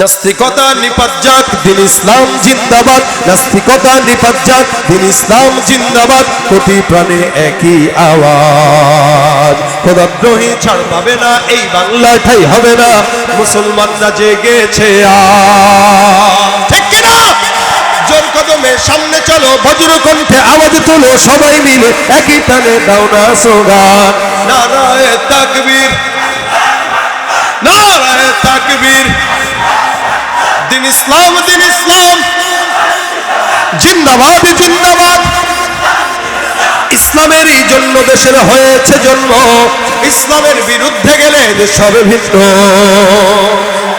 নাস্তিকতা নিপাত যাক, দিন ইসলাম জিন্দাবাদ। নাস্তিকতা নিপাত যাক, দিন ইসলাম জিন্দাবাদ। কোটি প্রাণে একই আওয়াজ, খোদাদ্রোহী ছাড় পাবে না, এই বাংলার ঠাই হবে না। মুসলমানরা জেগেছে আজ, ঠিক কিনা? জোর কদমে সামনে চলো, বজ্র কণ্ঠে আওয়াজ তোলো, সবাই মিলে একই টানে দাও না স্লোগান। নারায়ে তাকবীর, নারায়ে তাকবীর। দিন ইসলাম, দিন ইসলাম জিন্দাবাদ, জিন্দাবাদ। ইসলামেরই জন্য দেশের হয়েছে জন্ম, ইসলামের বিরুদ্ধে গেলে দেশ হবে ভিন্ন।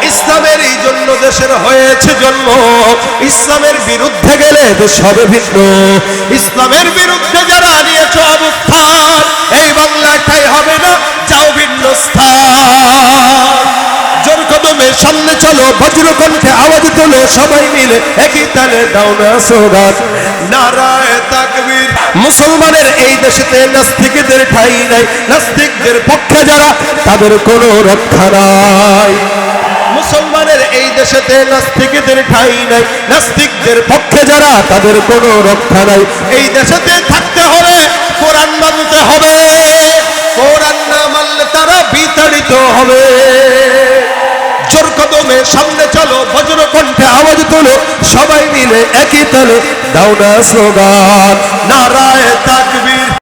ইসলামেরই জন্য দেশের হয়েছে জন্ম, ইসলামের বিরুদ্ধে গেলে দেশ হবে ভিন্ন। ইসলামের বিরুদ্ধে যারা নিয়েছে অবস্থান, এই বাংলাটাই হবে না, যাও ভিন্ন স্থান। জোর কদমে সামনে চলো, বজ্র কণ্ঠে আওয়াজ তোলো, সবাই মিলে একই তালে দাও না স্লোগান। নারায়ে তাকবীর। মুসলমানের এই দেশেতে নাস্তিকদের ঠাঁই নাই, নাস্তিকদের পক্ষে যারা তাদের কোনো রক্ষা নাই। মুসলমানের এই দেশেতে নাস্তিকদের ঠাঁই নাই, নাস্তিকদের পক্ষে যারা তাদের কোনো রক্ষা নাই। এই দেশেতে থাকতে হলে কোরআন মানতে হবে, কোরআন না মানলে তারা বিতাড়িত হবে। জোর কদমে সামনে চলো, বজ্র কণ্ঠে আওয়াজ তোলো, সবাই মিলে একই তালে দাও না স্লোগান। নারায়ে তাকবীর।